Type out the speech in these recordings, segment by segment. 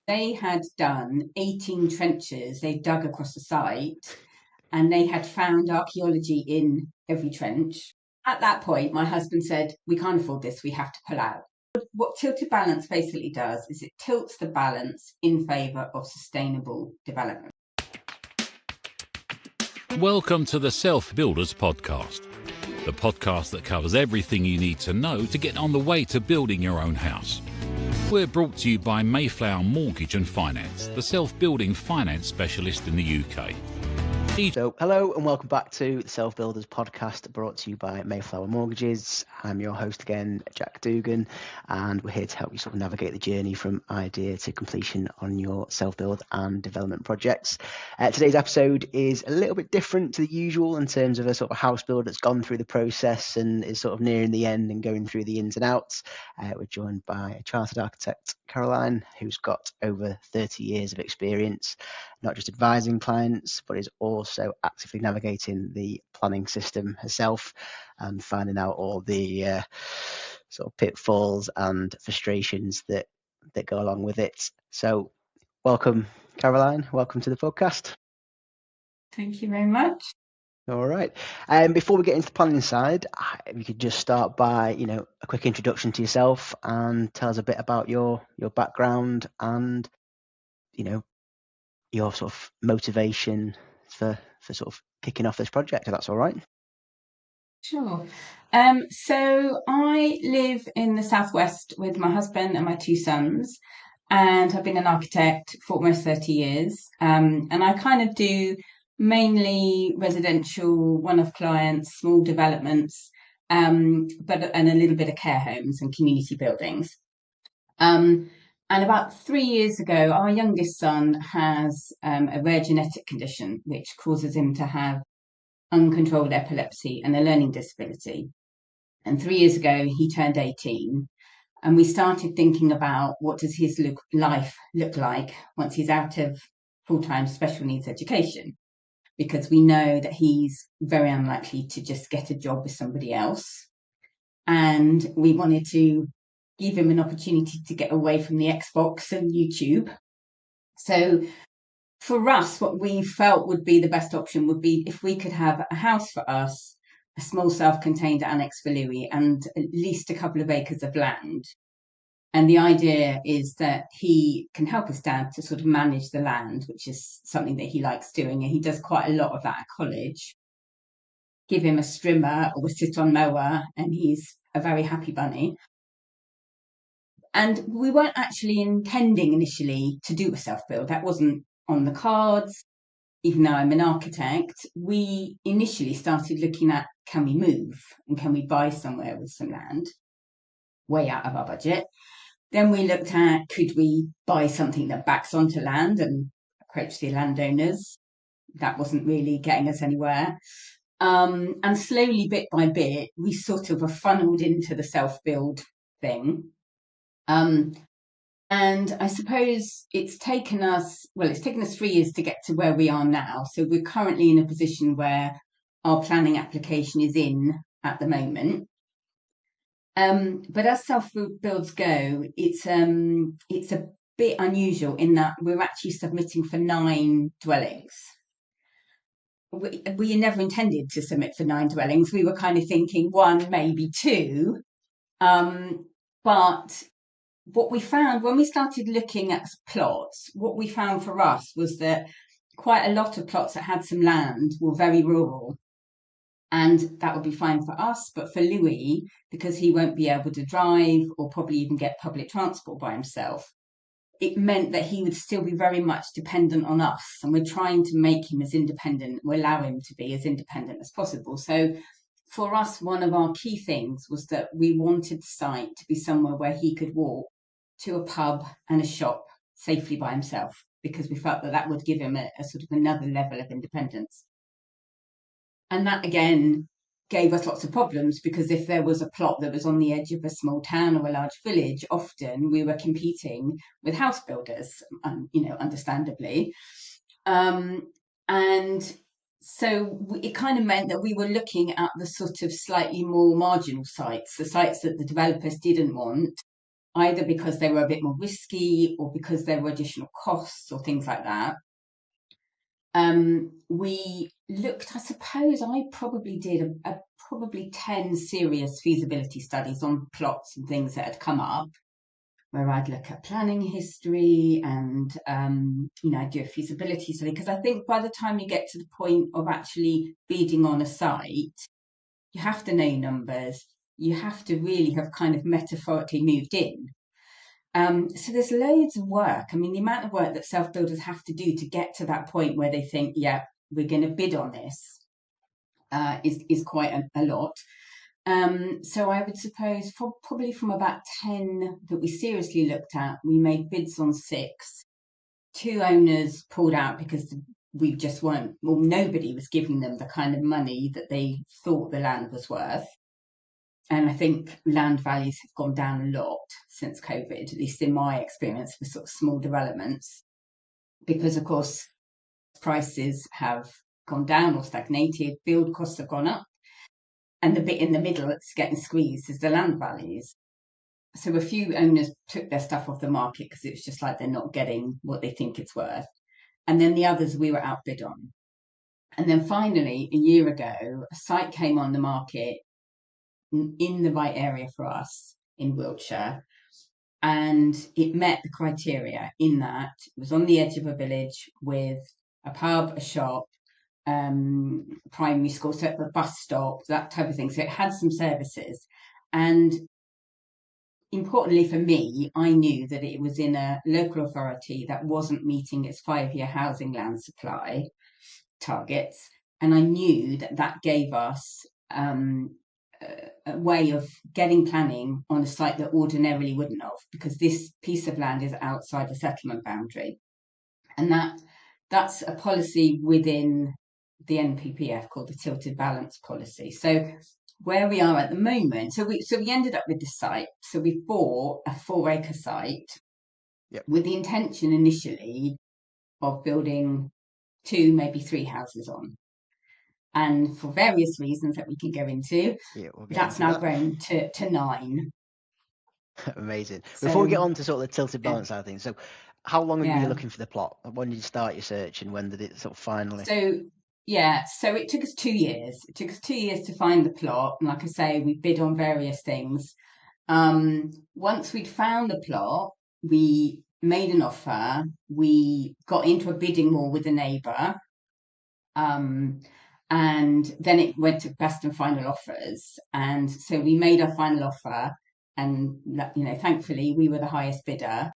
They had done 18 trenches, they dug across the site, and they had found archaeology in every trench. At that point, my husband said, "We can't afford this, we have to pull out." What tilted balance basically does is it tilts the balance in favour of sustainable development. Welcome to the Self Builders Podcast, the podcast that covers everything you need to know to get on the way to building your own house. We're brought to you by Mayflower Mortgage and Finance, the self-building finance specialist in the UK. So, hello and welcome back to the Self Builders Podcast, brought to you by Mayflower Mortgages. I'm your host again, Jack Dugan, and we're here to help you sort of navigate the journey from idea to completion on your self-build and development projects. Today's episode is a little bit different to the usual in terms of a sort of house builder that's gone through the process and is sort of nearing the end and going through the ins and outs. We're joined by a chartered architect, Caroline, who's got over 30 years of experience, not just advising clients, but is also actively navigating the planning system herself and finding out all the sort of pitfalls and frustrations that go along with it. So welcome, Caroline. Welcome to the podcast. Thank you very much. All right. Before we get into the planning side, we could just start by, a quick introduction to yourself and tell us a bit about your background and, your sort of motivation for sort of kicking off this project, if that's all right. Sure. So I live in the southwest with my husband and my two sons, and I've been an architect for almost 30 years. And I kind of do mainly residential, one-off clients, small developments, and a little bit of care homes and community buildings. And about 3 years ago, our youngest son has a rare genetic condition which causes him to have uncontrolled epilepsy and a learning disability. And 3 years ago, he turned 18. And we started thinking about what does his life look like once he's out of full-time special needs education, because we know that he's very unlikely to just get a job with somebody else. And we wanted to give him an opportunity to get away from the Xbox and YouTube. So for us, what we felt would be the best option would be if we could have a house for us, a small self-contained annex for Louis, and at least a couple of acres of land. And the idea is that he can help his dad to sort of manage the land, which is something that he likes doing, and he does quite a lot of that at college. Give him a strimmer or a sit-on mower, and he's a very happy bunny. And we weren't actually intending initially to do a self-build. That wasn't on the cards. Even though I'm an architect, we initially started looking at, can we move and can we buy somewhere with some land, way out of our budget. Then we looked at, could we buy something that backs onto land and approach the landowners? That wasn't really getting us anywhere. And slowly, bit by bit, we sort of were funneled into the self-build thing. And I suppose it's taken us 3 years to get to where we are now. So we're currently in a position where our planning application is in at the moment. But as self-builds go, it's a bit unusual in that we're actually submitting for 9 dwellings. We never intended to submit for 9 dwellings. We were kind of thinking 1, maybe 2. But what we found when we started looking at plots, what we found for us was that quite a lot of plots that had some land were very rural. And that would be fine for us, but for Louis, because he won't be able to drive or probably even get public transport by himself, it meant that he would still be very much dependent on us. And we're trying to make him as independent, we allow him to be as independent as possible. So for us, one of our key things was that we wanted the site to be somewhere where he could walk to a pub and a shop safely by himself, because we felt that that would give him a sort of another level of independence. And that, again, gave us lots of problems, because if there was a plot that was on the edge of a small town or a large village, often we were competing with house builders, understandably. And so it kind of meant that we were looking at the sort of slightly more marginal sites, the sites that the developers didn't want, either because they were a bit more risky or because there were additional costs or things like that. We looked, I suppose I probably did probably 10 serious feasibility studies on plots and things that had come up, where I'd look at planning history and, I'd do a feasibility study. Because I think by the time you get to the point of actually bidding on a site, you have to know your numbers. You have to really have kind of metaphorically moved in. So there's loads of work. I mean, the amount of work that self-builders have to do to get to that point where they think, yeah, we're going to bid on this is quite a lot. So I would suppose probably from about 10 that we seriously looked at, we made bids on 6. 2 owners pulled out because we just weren't, well, nobody was giving them the kind of money that they thought the land was worth. And I think land values have gone down a lot since COVID, at least in my experience with sort of small developments, because of course prices have gone down or stagnated, build costs have gone up, and the bit in the middle that's getting squeezed is the land values. So a few owners took their stuff off the market because it was just like they're not getting what they think it's worth. And then the others we were outbid on. And then finally, a year ago, a site came on the market in the right area for us in Wiltshire, and it met the criteria in that it was on the edge of a village with a pub, a shop, primary school, so a bus stop, that type of thing. So it had some services, and importantly for me, I knew that it was in a local authority that wasn't meeting its 5-year housing land supply targets, and I knew that that gave us a way of getting planning on a site that ordinarily wouldn't have, because this piece of land is outside the settlement boundary. And that's a policy within the NPPF called the tilted balance policy. So where we are at the moment, so we ended up with this site. So we bought a 4-acre site. Yep. With the intention initially of building 2, maybe 3 houses on. And for various reasons that we can go into, that's now grown to 9. Amazing. So, Before we get on to sort of the tilted balance side of things, so how long have you been looking for the plot? When did you start your search, and when did it sort of finally? So it took us 2 years. It took us 2 years to find the plot. And like I say, we bid on various things. Once we'd found the plot, we made an offer. We got into a bidding war with a neighbour. And then it went to best and final offers. And so we made our final offer. And, thankfully, we were the highest bidder.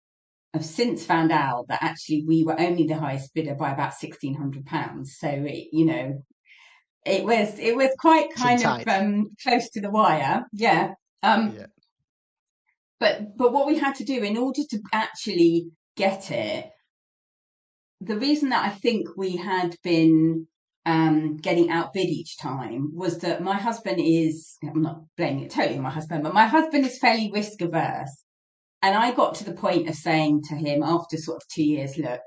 I've since found out that actually we were only the highest bidder by about £1,600. So, it was quite kind of close to the wire. Yeah. But what we had to do in order to actually get it, the reason that I think we had been getting outbid each time was that my husband I'm not blaming it totally on my husband, but my husband is fairly risk averse. And I got to the point of saying to him after sort of 2 years, look,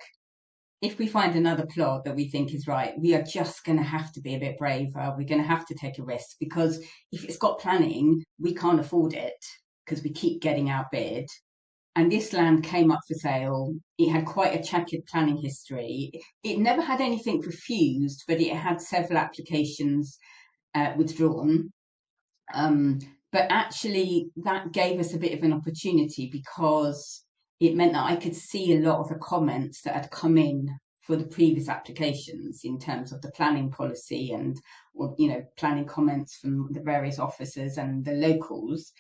if we find another plot that we think is right, we are just going to have to be a bit braver. We're going to have to take a risk, because if it's got planning, we can't afford it because we keep getting outbid. And this land came up for sale. It had quite a checkered planning history. It never had anything refused, but it had several applications withdrawn. But actually, that gave us a bit of an opportunity, because it meant that I could see a lot of the comments that had come in for the previous applications in terms of the planning policy and, planning comments from the various officers and the locals.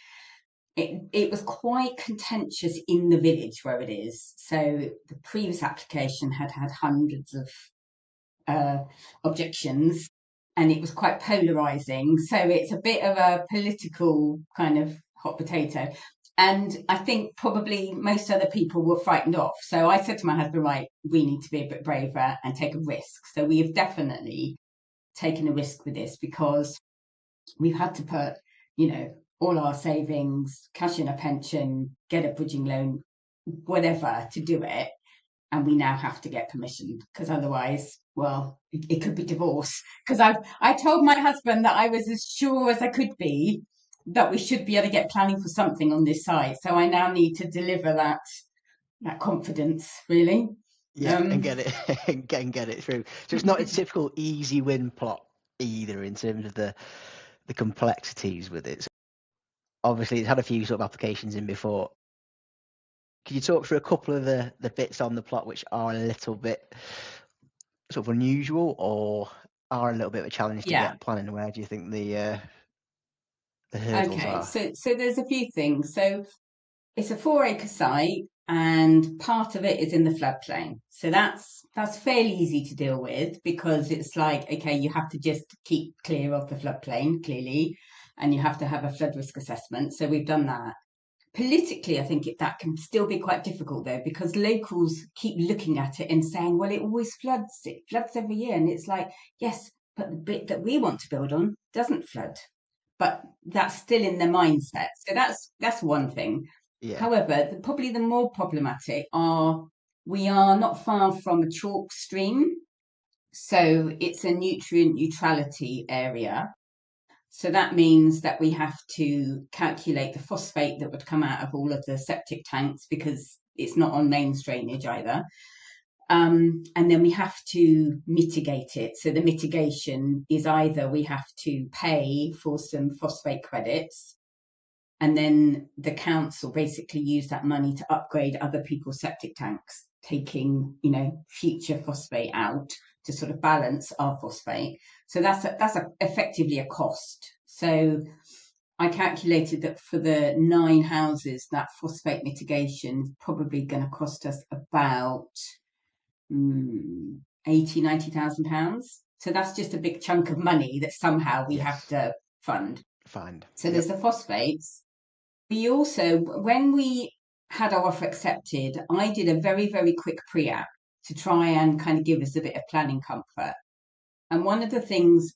It was quite contentious in the village where it is. So the previous application had hundreds of objections, and it was quite polarising. So it's a bit of a political kind of hot potato. And I think probably most other people were frightened off. So I said to my husband, right, we need to be a bit braver and take a risk. So we have definitely taken a risk with this, because we've had to put, all our savings, cash in a pension, get a bridging loan, whatever, to do it. And we now have to get permission, because otherwise, well, it could be divorce. Because I told my husband that I was as sure as I could be that we should be able to get planning for something on this site. So I now need to deliver that confidence, really. Yeah, and get it and get it through. So it's not a typical easy win plot either in terms of the complexities with it. So obviously, it's had a few sort of applications in before. Can you talk through a couple of the bits on the plot which are a little bit sort of unusual or are a little bit of a challenge to Yeah. get planning? Where do you think the hurdles Okay. are? So there's a few things. So it's a 4 acre site, and part of it is in the floodplain. So that's fairly easy to deal with because it's like, okay, you have to just keep clear of the floodplain, clearly, and you have to have a flood risk assessment. So we've done that. Politically, I think that can still be quite difficult though, because locals keep looking at it and saying, well, it always floods. It floods every year. And it's like, yes, but the bit that we want to build on doesn't flood. But that's still in their mindset. So that's one thing. Yeah, However, probably the more problematic are we are not far from a chalk stream. So it's a nutrient neutrality area. So that means that we have to calculate the phosphate that would come out of all of the septic tanks because it's not on mains drainage either. And then we have to mitigate it. So the mitigation is either we have to pay for some phosphate credits, and then the council basically use that money to upgrade other people's septic tanks, taking, future phosphate out to sort of balance our phosphate. So that's effectively a cost. So I calculated that for the 9 houses, that phosphate mitigation is probably going to cost us about 80, £90,000. So that's just a big chunk of money that somehow we have yes, to fund. find. So Yep. there's the phosphates. We also, when we had our offer accepted, I did a very, very quick pre-app to try and kind of give us a bit of planning comfort. And one of the things,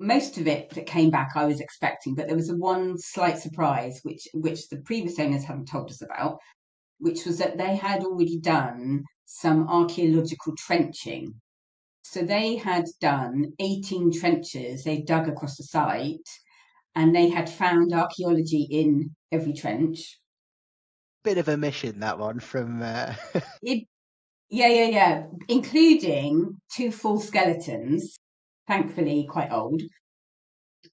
most of it that came back I was expecting, but there was one slight surprise, which the previous owners hadn't told us about, which was that they had already done some archaeological trenching. So they had done 18 trenches they dug across the site, and they had found archaeology in every trench. Bit of a mission, that one from. It, yeah, including 2 full skeletons, thankfully quite old.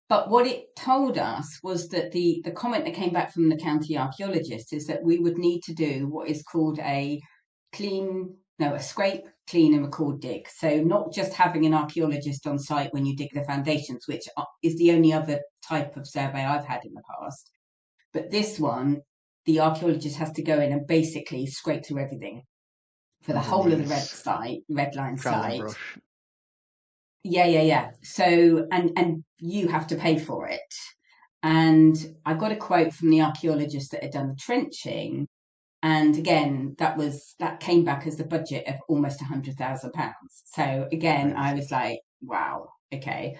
But what it told us was that the comment that came back from the county archaeologist is that we would need to do what is called a scrape, clean and record dig. So not just having an archaeologist on site when you dig the foundations, which is the only other type of survey I've had in the past. But this one, the archaeologist has to go in and basically scrape through everything for the whole of the Underneath, red line trowel and site. brush. Yeah. So, and you have to pay for it. And I got a quote from the archaeologist that had done the trenching. And again, that came back as the budget of almost £100,000. So again, I Crazy. was like, wow, okay.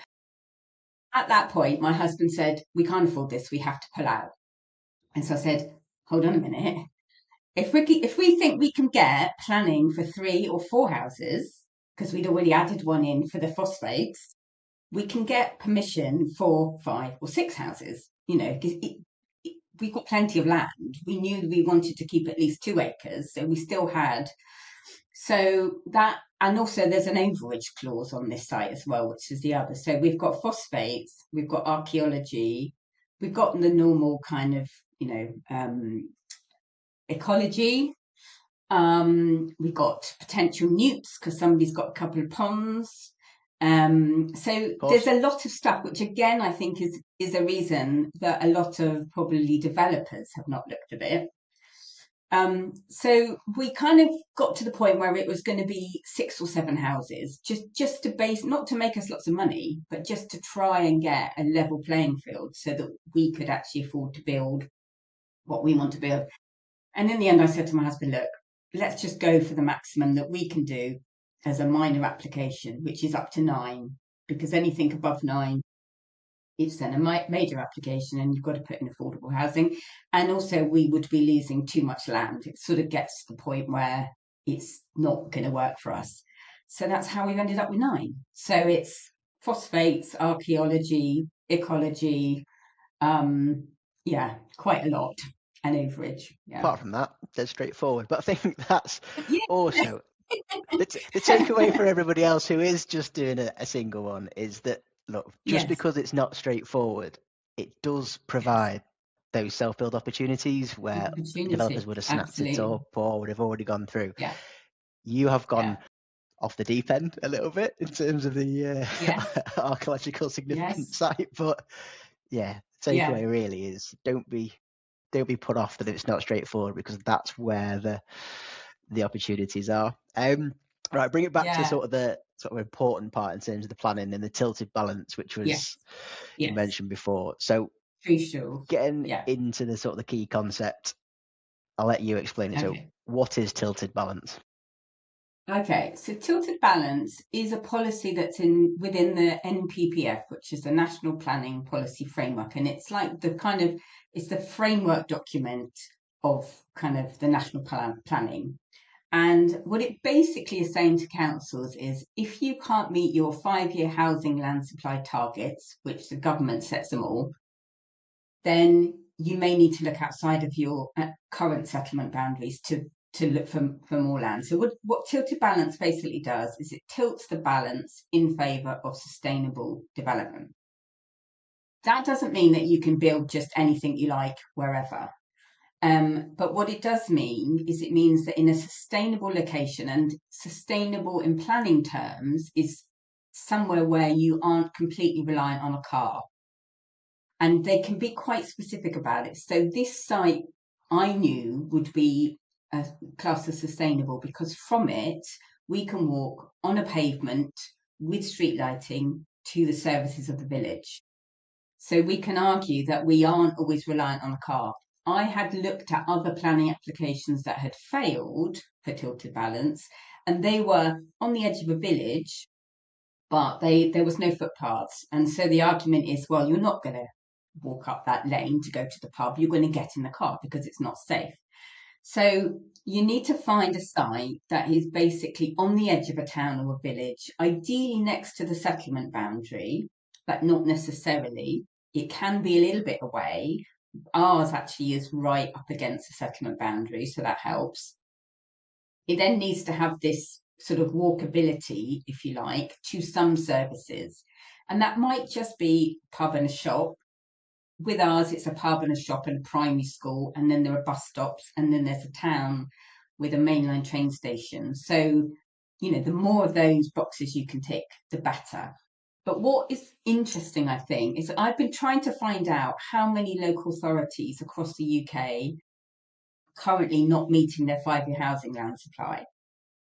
At that point, my husband said, we can't afford this. We have to pull out. And so I said, hold on a minute. If we think we can get planning for 3 or 4 houses, because we'd already added one in for the phosphates, we can get permission for 5 or 6 houses. We've got plenty of land. We knew we wanted to keep at least 2 acres, so we still had. So that, and also there's an overage clause on this site as well, which is the other. So we've got phosphates, we've got archaeology, we've got the normal kind of, ecology. We've got potential newts because somebody's got a couple of ponds. So there's a lot of stuff, which again I think is a reason that a lot of probably developers have not looked at it. So we kind of got to the point where it was going to be 6 or 7 houses, just to base, not to make us lots of money, but just to try and get a level playing field so that we could actually afford to build what we want to build. And in the end, I said to my husband, look, let's just go for the maximum that we can do as a minor application, which is up to 9, because anything above 9, it's then a major application and you've got to put in affordable housing. And also we would be losing too much land. It sort of gets to the point where it's not going to work for us. So that's how we've ended up with 9. So it's phosphates, archaeology, ecology, Yeah, quite a lot. An overage. Yeah. Apart from that, they're straightforward. But I think that's Yeah. also the takeaway for everybody else who is just doing a single one is that, look, just Yes. because it's not straightforward, it does Yes. provide those self-build opportunities where developers Opportunity. would have snapped it Absolutely. up or would have already gone through. Yeah. You have Yeah. gone off the deep end a little bit in terms of the Yes. archaeological significant Yes. site, but yeah, the Yeah. takeaway really is don't be put off that it's not straightforward, because that's where the opportunities are. Right, bring it back to Yeah. the important part in terms of the planning and the tilted balance, which was Yes. you Yes. mentioned before. So Crucial. getting Yeah. into the key concept, I'll let you explain it. So Okay. what is tilted balance? Okay, so tilted balance is a policy that's within the NPPF, which is the National Planning Policy Framework, and it's like it's the framework document of kind of the national planning. And what it basically is saying to councils is if you can't meet your 5-year housing land supply targets, which the government sets them all, then you may need to look outside of your current settlement boundaries to look for more land. So what tilted balance basically does is it tilts the balance in favour of sustainable development. That doesn't mean that you can build just anything you like wherever. But what it does mean is it means that in a sustainable location, and sustainable in planning terms is somewhere where you aren't completely reliant on a car. And they can be quite specific about it. So this site I knew would be classed as sustainable because from it we can walk on a pavement with street lighting to the services of the village. So we can argue that we aren't always reliant on a car. I had looked at other planning applications that had failed for tilted balance, and they were on the edge of a village, but there was no footpaths. And so the argument is, well, you're not going to walk up that lane to go to the pub. You're going to get in the car because it's not safe. So you need to find a site that is basically on the edge of a town or a village, ideally next to the settlement boundary, but not necessarily. It can be a little bit away. Ours actually is right up against the settlement boundary, so that helps. It then needs to have this sort of walkability, if you like, to some services. And that might just be a pub and a shop. With ours, it's a pub and a shop and a primary school, and then there are bus stops, and then there's a town with a mainline train station. So, the more of those boxes you can tick, the better. But what is interesting, I think, is that I've been trying to find out how many local authorities across the UK currently not meeting their 5-year housing land supply.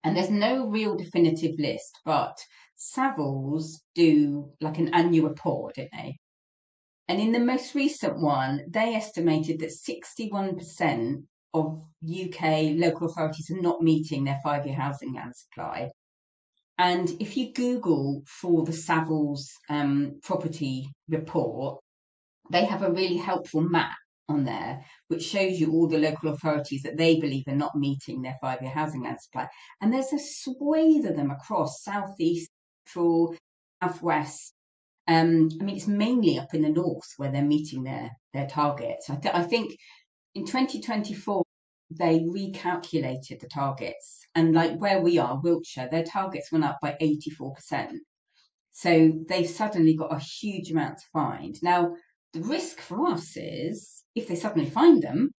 And there's no real definitive list, but Savills do like an annual report, don't they? And in the most recent one, they estimated that 61% of UK local authorities are not meeting their 5-year housing land supply. And if you Google for the Savills property report, they have a really helpful map on there which shows you all the local authorities that they believe are not meeting their 5-year housing land supply. And there's a swathe of them across southeast, central, southwest. It's mainly up in the north where they're meeting their targets. I think in 2024 they recalculated the targets, and like where we are, Wiltshire, their targets went up by 84%. So they've suddenly got a huge amount to find. Now, the risk for us is if they suddenly find them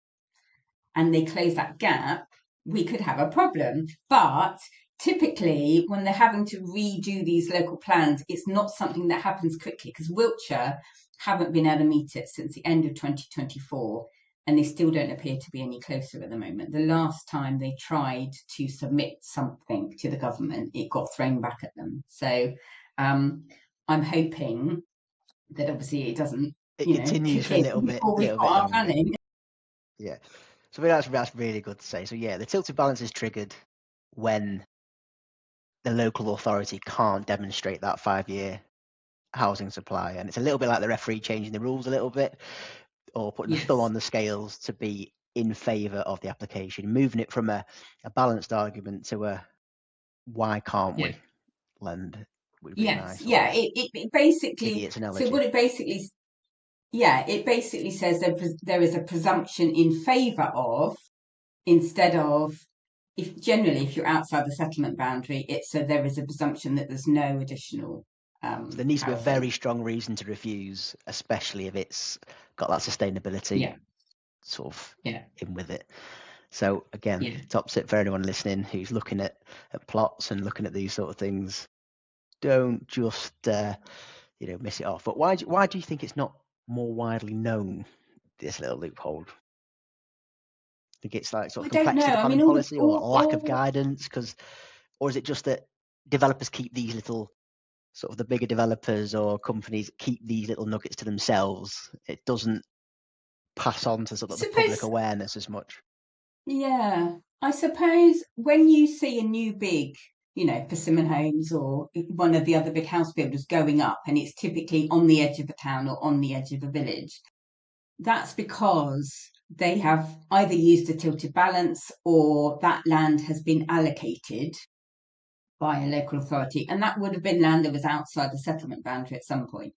and they close that gap, we could have a problem. But typically, when they're having to redo these local plans, it's not something that happens quickly because Wiltshire haven't been able to meet it since the end of 2024. And they still don't appear to be any closer at the moment. The last time they tried to submit something to the government, it got thrown back at them. So I'm hoping that obviously it doesn't, It continues kick for a in little bit before we've got our longer. planning. Yeah. So I think that's really good to say. So yeah, the tilted balance is triggered when the local authority can't demonstrate that 5-year housing supply, and it's a little bit like the referee changing the rules a little bit, or putting the thumb Yes. on the scales to be in favour of the application, moving it from a balanced argument to a why can't Yeah. we lend would be my Yes. sort Yeah. of It basically. idiot's So what analogy. it basically Yeah, it basically says there is a presumption in favour of, instead of, if you're outside the settlement boundary, it's there is a presumption that there's no additional So there needs to be a housing. very strong reason to refuse, especially if it's got that sustainability Yeah, sort of yeah, in with it. So again, yeah. top tip for anyone listening who's looking at plots and looking at these sort of things, don't just miss it off. But why do you think it's not more widely known, this little loophole? I think it's like sort I of don't know. complexity of the I mean, planning policy or lack of all guidance, or is it just that developers keep these little sort of the bigger developers or companies keep these little nuggets to themselves? It doesn't pass on to sort I of the public suppose, awareness as much. yeah, I suppose when you see a new big, Persimmon Homes or one of the other big house builders going up, and it's typically on the edge of a town or on the edge of a village, that's because they have either used a tilted balance or that land has been allocated by a local authority, and that would have been land that was outside the settlement boundary at some point.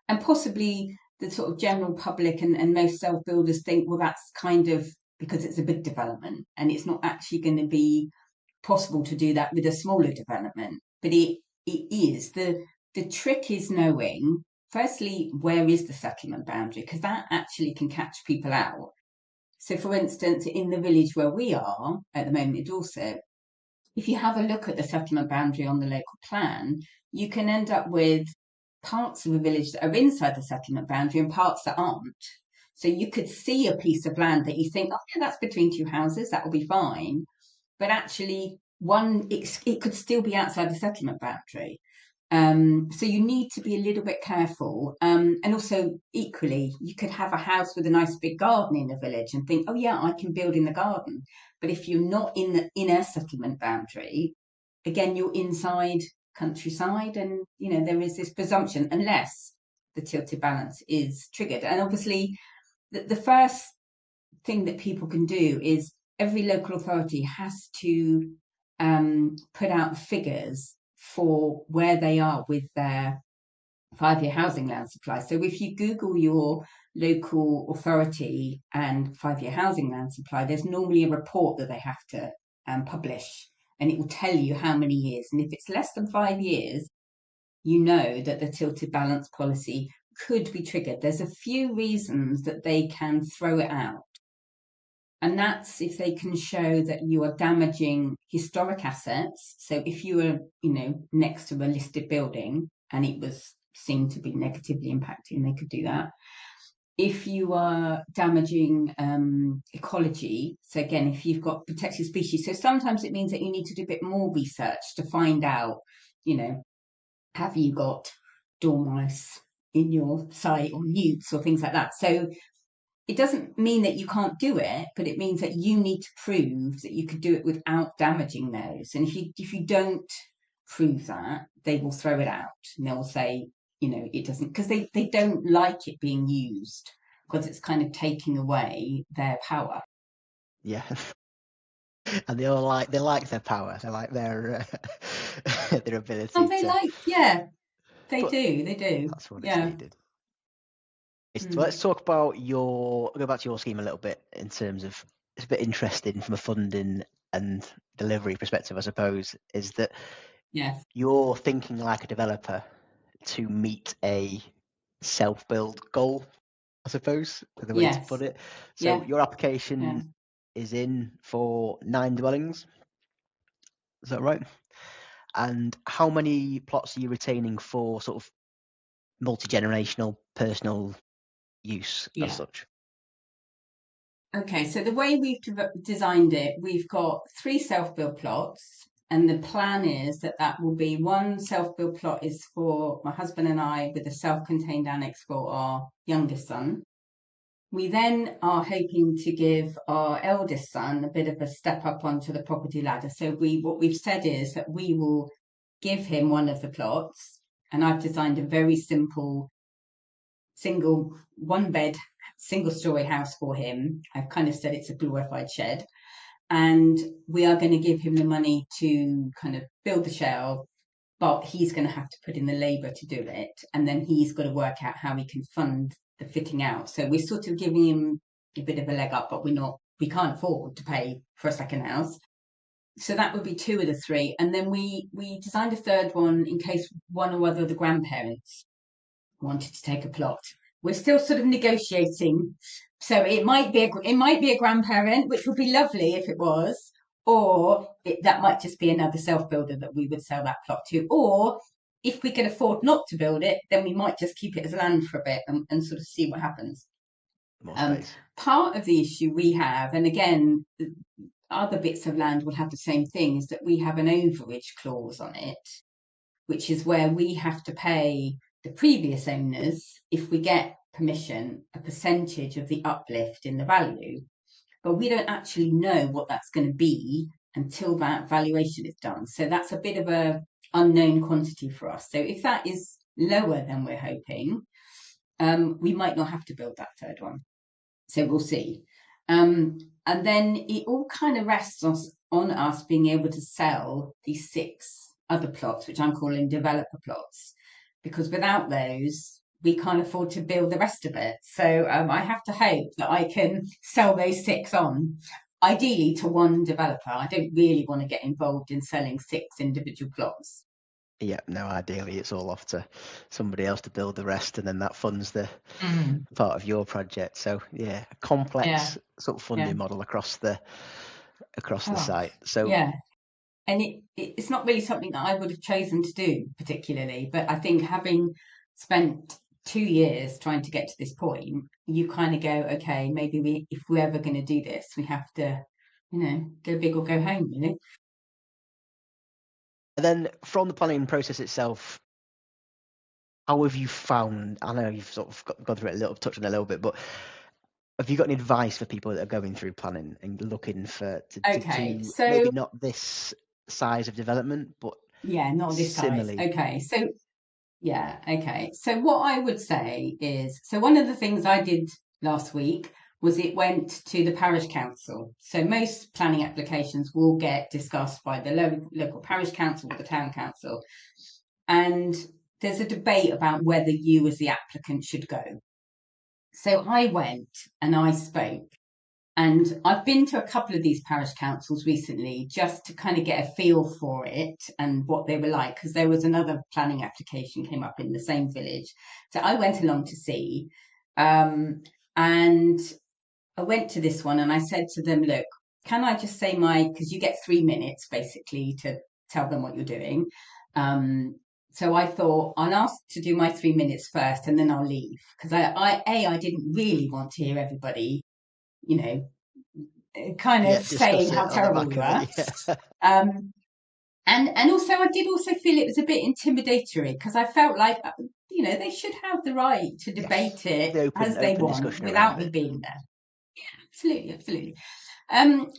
And possibly the sort of general public and most self builders think, well, that's kind of because it's a big development and it's not actually going to be possible to do that with a smaller development. But it is. The trick is knowing, firstly, where is the settlement boundary? Because that actually can catch people out. So, for instance, in the village where we are at the moment in Dorset, if you have a look at the settlement boundary on the local plan, you can end up with parts of a village that are inside the settlement boundary and parts that aren't. So you could see a piece of land that you think, oh yeah, that's between two houses, that will be fine. But actually, it could still be outside the settlement boundary. So you need to be a little bit careful. And also, equally, you could have a house with a nice big garden in a village and think, oh yeah, I can build in the garden. But if you're not in the inner settlement boundary, again, you're inside countryside, and there is this presumption unless the tilted balance is triggered. And obviously, the first thing that people can do is every local authority has to put out figures for where they are with their 5-year housing land supply. So if you Google your local authority and 5-year housing land supply, there's normally a report that they have to publish, and it will tell you how many years. And if it's less than 5 years, you know that the tilted balance policy could be triggered. There's a few reasons that they can throw it out. And that's if they can show that you are damaging historic assets. So if you were, next to a listed building and it was seen to be negatively impacting, they could do that. If you are damaging ecology, so again, if you've got protected species, so sometimes it means that you need to do a bit more research to find out, have you got dormice in your site or newts or things like that. So it doesn't mean that you can't do it, but it means that you need to prove that you could do it without damaging those. And if you don't prove that, they will throw it out and they'll say, it doesn't, because they don't like it being used because it's kind of taking away their power. Yeah. And they like their power. They like their their ability Oh, they to. yeah, they But do. that's when it's Yeah. needed. Mm. Let's talk about go back to your scheme a little bit in terms of, it's a bit interesting from a funding and delivery perspective, I suppose, is that Yes. you're thinking like a developer to meet a self-build goal, I suppose, the way to put Yes. it. So Yeah. your Yeah. application is in for 9 dwellings. Is that right? And how many plots are you retaining for sort of multi-generational personal use as Yeah. such? Okay, so the way we've designed it, we've got 3 self-built plots, and the plan is that that will be one self-built plot is for my husband and I with a self-contained annex for our youngest son. We then are hoping to give our eldest son a bit of a step up onto the property ladder. So what we've said is that we will give him one of the plots, and I've designed a very simple one bed, single story house for him. I've kind of said it's a glorified shed. And we are going to give him the money to kind of build the shell, but he's going to have to put in the labour to do it. And then he's got to work out how he can fund the fitting out. So we're sort of giving him a bit of a leg up, but we can't afford to pay for a second house. So that would be two of the three. And then we designed a third one in case one or other of the grandparents wanted to take a plot. We're still sort of negotiating. So it might be a grandparent, which would be lovely if it was, or that might just be another self-builder that we would sell that plot to. Or if we can afford not to build it, then we might just keep it as land for a bit and sort of see what happens. Part of the issue we have, and again, other bits of land will have the same thing, is that we have an overage clause on it, which is where we have to pay the previous owners, if we get permission, a percentage of the uplift in the value. But we don't actually know what that's going to be until that valuation is done. So that's a bit of a unknown quantity for us. So if that is lower than we're hoping, we might not have to build that third one. So we'll see. And then it all kind of rests on us being able to sell these 6 other plots, which I'm calling developer plots, because without those, we can't afford to build the rest of it. So I have to hope that I can sell those 6 on, ideally to one developer. I don't really want to get involved in selling 6 individual plots. Yeah, no, ideally it's all off to somebody else to build the rest, and then that funds the part of your project. So yeah, a complex sort of funding model across the site. So yeah, and it's not really something that I would have chosen to do particularly, but I think having spent 2 years trying to get to this point, you kind of go, okay, maybe if we're ever going to do this, we have to, go big or go home, really. And then from the planning process itself, how have you found, I know you've sort of gone through it touched on it a little bit, but have you got any advice for people that are going through planning and looking to maybe not this size of development, but not this similarly. size. Okay, so so what I would say is, so one of the things I did last week was it went to the parish council. So most planning applications will get discussed by the local parish council or the town council, and there's a debate about whether you as the applicant should go. So I went and I spoke, and I've been to a couple of these parish councils recently just to kind of get a feel for it and what they were like, because there was another planning application came up in the same village. So I went along to see, and I went to this one and I said to them, look, can I just say because you get 3 minutes basically to tell them what you're doing. So I thought I'll ask to do my 3 minutes first and then I'll leave, because I didn't really want to hear everybody, kind of saying how terrible we were. And also I did also feel it was a bit intimidatory, because I felt like, they should have the right to debate it as they want without me being there. Yeah, absolutely.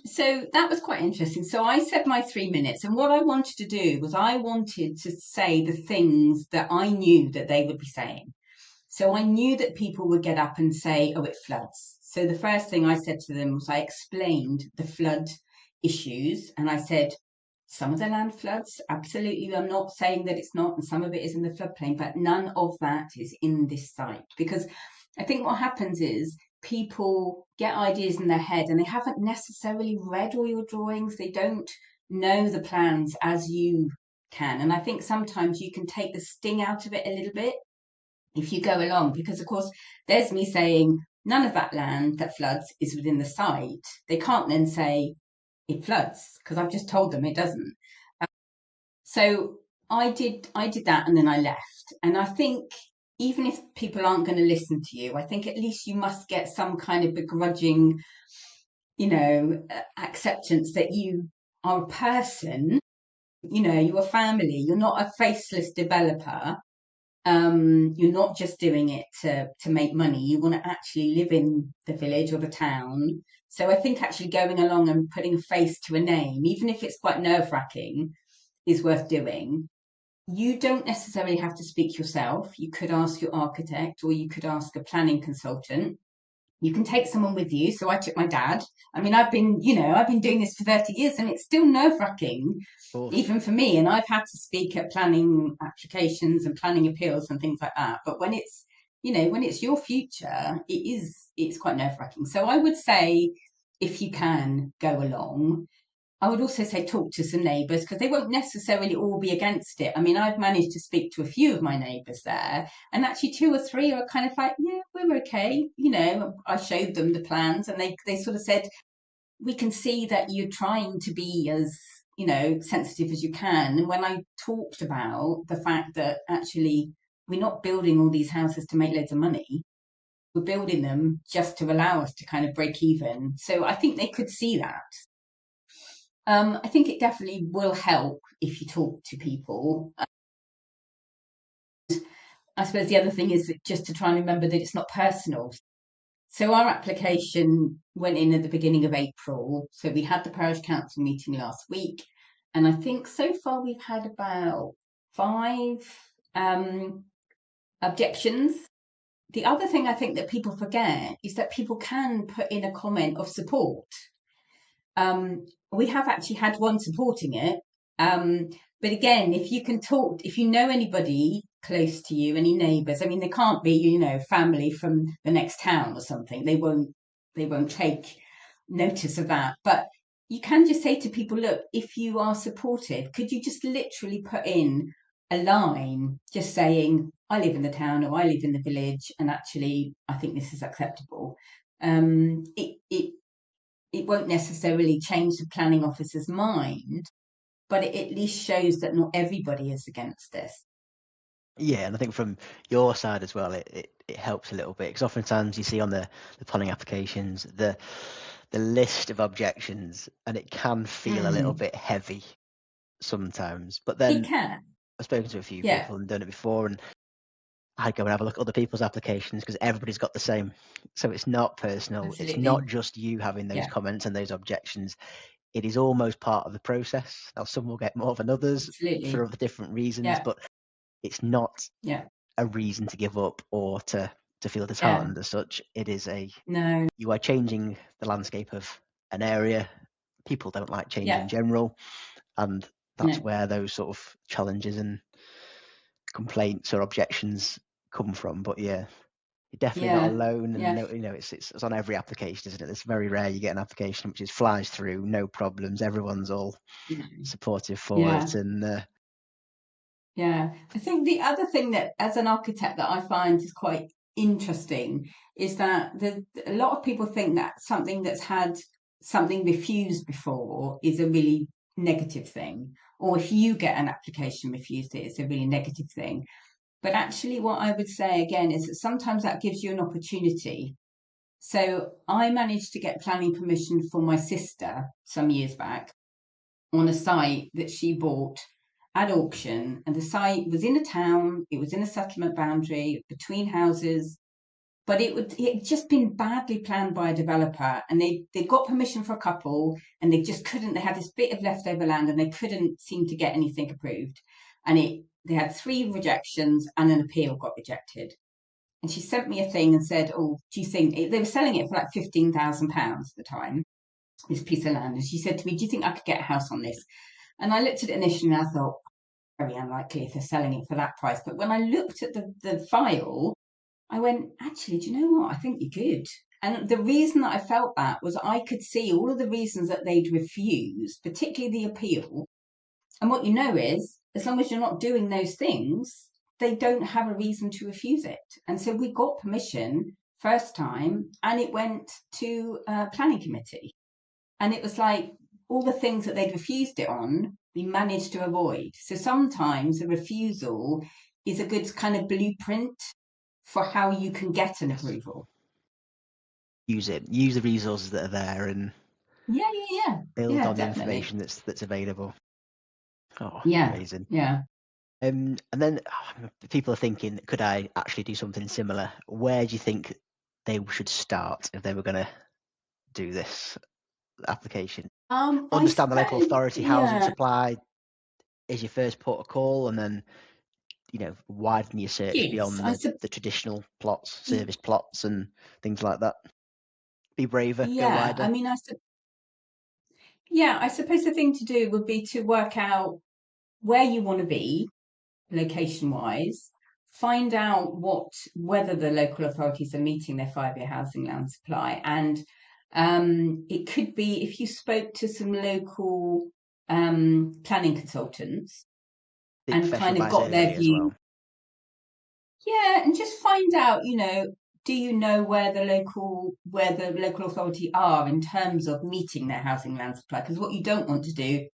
So that was quite interesting. So I said my 3 minutes, and what I wanted to do was I wanted to say the things that I knew that they would be saying. So I knew that people would get up and say, oh, it floods. So the first thing I said to them was I explained the flood issues, and I said, some of the land floods, absolutely. I'm not saying that it's not, and some of it is in the floodplain, but none of that is in this site. Because I think what happens is people get ideas in their head and they haven't necessarily read all your drawings. They don't know the plans as you can. And I think sometimes you can take the sting out of it a little bit if you go along, because of course there's me saying none of that land that floods is within the site. They can't then say it floods because I've just told them it doesn't. So I did that, and then I left. And I think even if people aren't going to listen to you, I think at least you must get some kind of begrudging, acceptance that you are a person, you're a family, you're not a faceless developer. You're not just doing it to make money. You want to actually live in the village or the town. So I think actually going along and putting a face to a name, even if it's quite nerve-wracking, is worth doing. You don't necessarily have to speak yourself. You could ask your architect, or you could ask a planning consultant. You can take someone with you. So I took my dad. I mean, I've been doing this for 30 years and it's still nerve-wracking, even for me. And I've had to speak at planning applications and planning appeals and things like that. But when it's when it's your future, it's quite nerve-wracking. So I would say, if you can go along, I would also say talk to some neighbours, because they won't necessarily all be against it. I mean, I've managed to speak to a few of my neighbours there, and actually 2 or 3 are kind of like, yeah, we're okay. I showed them the plans, and they sort of said, we can see that you're trying to be as sensitive as you can. And when I talked about the fact that actually we're not building all these houses to make loads of money, we're building them just to allow us to kind of break even. So I think they could see that. I think it definitely will help if you talk to people. I suppose the other thing is just to try and remember that it's not personal. So our application went in at the beginning of April. So we had the parish council meeting last week, and I think so far we've had about 5 objections. The other thing I think that people forget is that people can put in a comment of support. We have actually had one supporting it. But again, if you can talk, if you know anybody close to you, any neighbours, I mean, they can't be, family from the next town or something. They won't take notice of that. But you can just say to people, look, if you are supportive, could you just literally put in a line just saying, I live in the town or I live in the village, and actually I think this is acceptable. It won't necessarily change the planning officer's mind, but it at least shows that not everybody is against this. Yeah, and I think from your side as well, it helps a little bit, because oftentimes you see on the planning applications the list of objections, and it can feel a little bit heavy sometimes. But It then can. I've spoken to a few Yeah, people and done it before, and I go and have a look at other people's applications, because everybody's got the same. So it's not personal. It's not absolutely. just you having those Yeah, comments and those objections. It is almost part of the process. Now, some will get more than others for absolutely. other different reasons, Yeah, but it's not yeah, a reason to give up or to feel yeah. disheartened as such. It is No, you are changing the landscape of an area. People don't like change yeah, in general, and that's no, where those sort of challenges and complaints or objections come from. But yeah, you're definitely not yeah, alone, and yeah, no, it's on every application, isn't it? It's very rare you get an application which just flies through, no problems. Everyone's all no, supportive for yeah. it, and Yeah, I think the other thing that, as an architect, that I find is quite interesting is that a lot of people think that something that's had something refused before is a really negative thing, or if you get an application refused, it's a really negative thing. But actually, what I would say again is that sometimes that gives you an opportunity. So I managed to get planning permission for my sister some years back on a site that she bought at auction, and the site was in a town, it was in a settlement boundary between houses, but it had just been badly planned by a developer, and they got permission for a couple, and they had this bit of leftover land, and they couldn't seem to get anything approved, and they had 3 rejections and an appeal got rejected. And she sent me a thing and said, oh, do you think they were selling it for like £15,000 at the time, this piece of land? And she said to me, do you think I could get a house on this? And I looked at it initially and I thought, very unlikely if they're selling it for that price. But when I looked at the file, I went, actually, do you know what? I think you could. And the reason that I felt that was I could see all of the reasons that they'd refused, particularly the appeal. And what you know is, as long as you're not doing those things, they don't have a reason to refuse it. And so we got permission first time, and it went to a planning committee. And it was like all the things that they'd refused it on, we managed to avoid. So sometimes a refusal is a good kind of blueprint for how you can get an yes, approval. use the resources that are there, and Yeah, yeah, yeah. build Yeah, on the definitely. information that's available. Oh, Yeah, amazing. yeah. And then people are thinking, could I actually do something similar? Where do you think they should start if they were going to do this application? I Understand the local suppose, authority housing yeah. supply is your first port of call, and then widen your search Yes, beyond the traditional plots, service plots, and things like that. Be braver, go yeah. I wider. mean, I suppose the thing to do would be to work out where you want to be location wise. find out whether the local authorities are meeting their 5-year housing land supply. And it could be if you spoke to some local planning consultants Big and professional kind of advice got their early as view. well. Yeah, and just find out, do you know where the local authority are in terms of meeting their housing land supply? Because what you don't want to do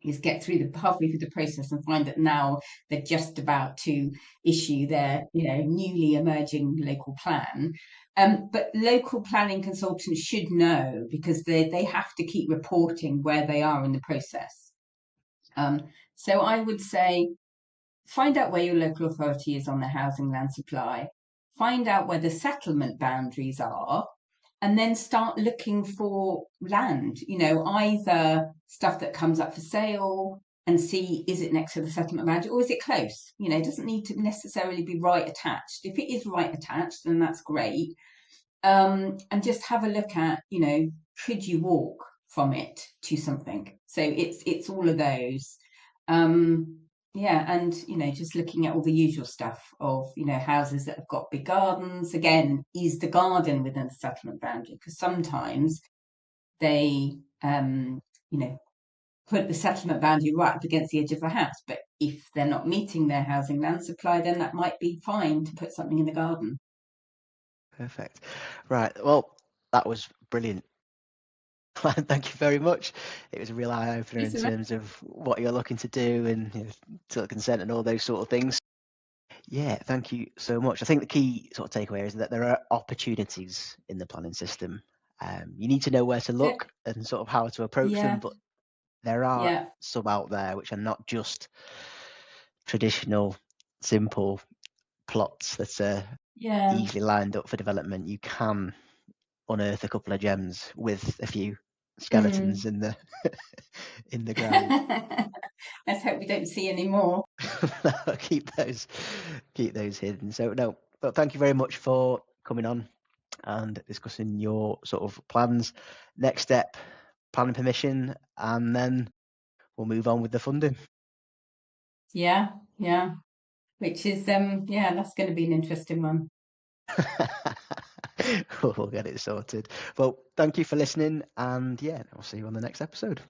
is get halfway through the process and find that now they're just about to issue their, newly emerging local plan. But local planning consultants should know, because they have to keep reporting where they are in the process. So I would say, find out where your local authority is on the housing land supply, find out where the settlement boundaries are, and then start looking for land, either stuff that comes up for sale, and see, is it next to the settlement boundary or is it close? It doesn't need to necessarily be right attached. If it is right attached, then that's great. And just have a look at, could you walk from it to something? So it's all of those. Yeah, and just looking at all the usual stuff of houses that have got big gardens. Again, is the garden within the settlement boundary? Because sometimes they put the settlement boundary right up against the edge of the house, but if they're not meeting their housing land supply, then that might be fine to put something in the garden. Perfect. Right. Well, that was brilliant. Thank you very much. It was a real eye opener in terms of what you're looking to do and sort consent and all those sort of things. Yeah, thank you so much. I think the key sort of takeaway is that there are opportunities in the planning system. You need to know where to look and sort of how to approach them, but there are some out there which are not just traditional, simple plots that are easily lined up for development. You can unearth a couple of gems with a few skeletons in the in the ground. Let's hope we don't see any more. keep those hidden. So no, but thank you very much for coming on and discussing your sort of plans. Next step, planning permission, and then we'll move on with the funding. Yeah. Which is that's going to be an interesting one. We'll get it sorted. Well, thank you for listening, and I'll see you on the next episode.